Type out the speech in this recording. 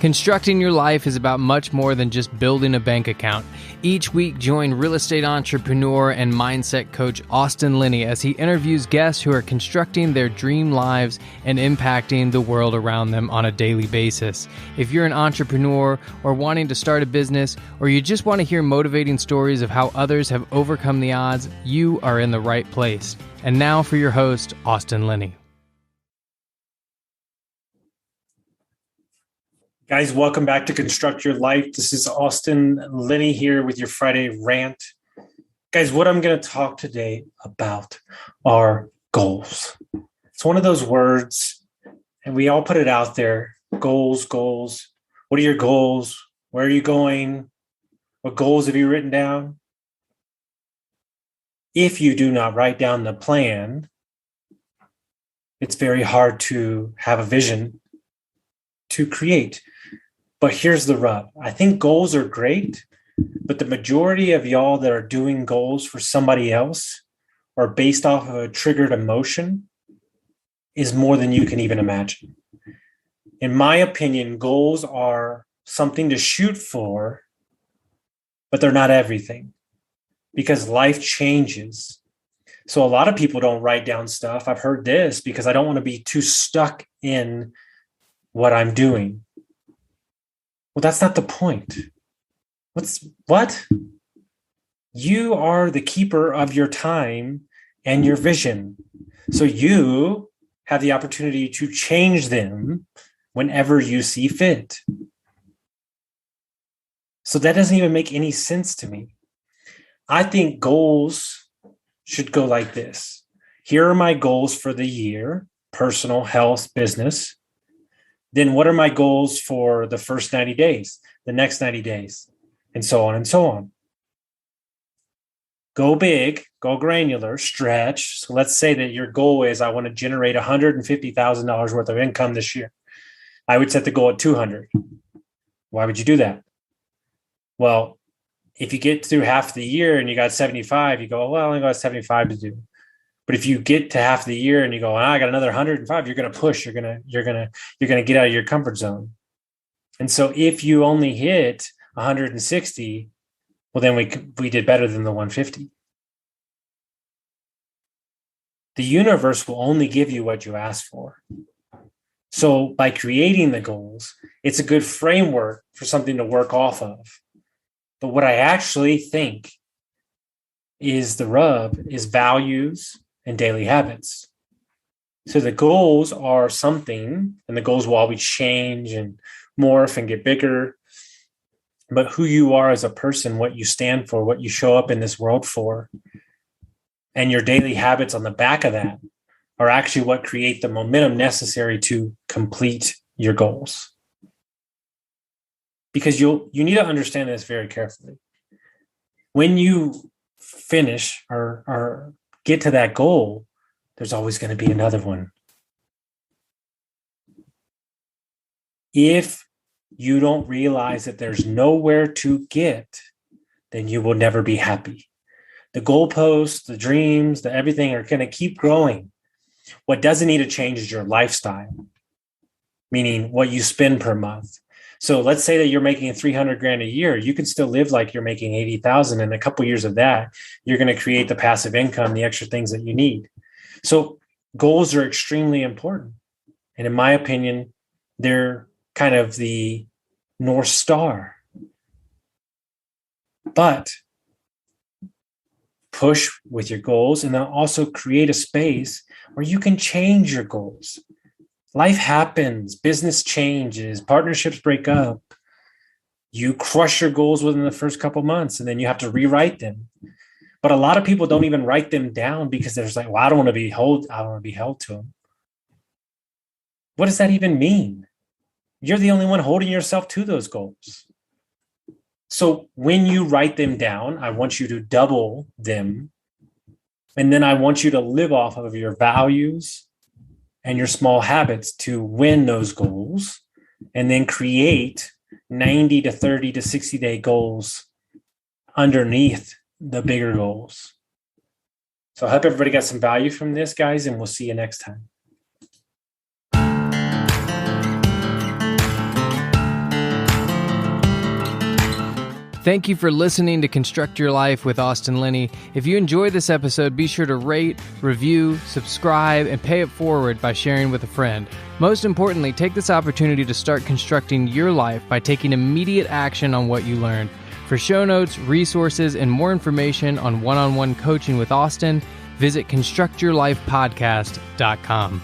Constructing your life is about much more than just building a bank account. Each week, join real estate entrepreneur and mindset coach Austin Linney as he interviews guests who are constructing their dream lives and impacting the world around them on a daily basis. If you're an entrepreneur or wanting to start a business, or you just want to hear motivating stories of how others have overcome the odds, you are in the right place. And now for your host, Austin Linney. Guys, welcome back to Construct Your Life. This is Austin Linney here with your Friday Rant. Guys, what I'm going to talk today about are goals. It's one of those words, and we all put it out there. Goals. What are your goals? Where are you going? What goals have you written down? If you do not write down the plan, it's very hard to have a vision to create. But here's the rub. I think goals are great, but the majority of y'all that are doing goals for somebody else or based off of a triggered emotion is more than you can even imagine. In my opinion, goals are something to shoot for, but they're not everything because life changes. So a lot of people don't write down stuff. I've heard this because I don't want to be too stuck in what I'm doing. Well, that's not the point. What? You are the keeper of your time and your vision. So you have the opportunity to change them whenever you see fit. So that doesn't even make any sense to me. I think goals should go like this. Here are my goals for the year: personal, health, business. Then what are my goals for the first 90 days, the next 90 days, and so on and so on. Go big, go granular, stretch. So let's say that your goal is I want to generate $150,000 worth of income this year. I would set the goal at 200. Why would you do that? Well, if you get through half the year and you got 75, you go, well, I only got 75 to do. But if you get to half the year and you go, I got another 105, you're going to push. You're going to get out of your comfort zone. And so if you only hit 160, well, then we did better than the 150. The universe will only give you what you ask for. So by creating the goals, it's a good framework for something to work off of. But what I actually think is the rub is values and daily habits. So the goals are something, and the goals will always change and morph and get bigger. But who you are as a person, what you stand for, what you show up in this world for, and your daily habits on the back of that are actually what create the momentum necessary to complete your goals. Because you need to understand this very carefully. When you finish or get to that goal, there's always going to be another one. If you don't realize that there's nowhere to get, then you will never be happy. The goalposts, the dreams, the everything are going to keep growing. What doesn't need to change is your lifestyle, meaning what you spend per month. So let's say that you're making $300,000 a year. You can still live like you're making $80,000. In a couple of years of that, you're going to create the passive income, the extra things that you need. So goals are extremely important. And in my opinion, they're kind of the North Star. But push with your goals and then also create a space where you can change your goals. Life happens, business changes, partnerships break up. You crush your goals within the first couple months and then you have to rewrite them. But a lot of people don't even write them down because they're just like, well, I don't want to be held to them. What does that even mean? You're the only one holding yourself to those goals. So when you write them down, I want you to double them. And then I want you to live off of your values and your small habits to win those goals, and then create 90 to 30 to 60 day goals underneath the bigger goals. So I hope everybody got some value from this, guys, and we'll see you next time. Thank you for listening to Construct Your Life with Austin Linney. If you enjoyed this episode, be sure to rate, review, subscribe, and pay it forward by sharing with a friend. Most importantly, take this opportunity to start constructing your life by taking immediate action on what you learned. For show notes, resources, and more information on one-on-one coaching with Austin, visit constructyourlifepodcast.com.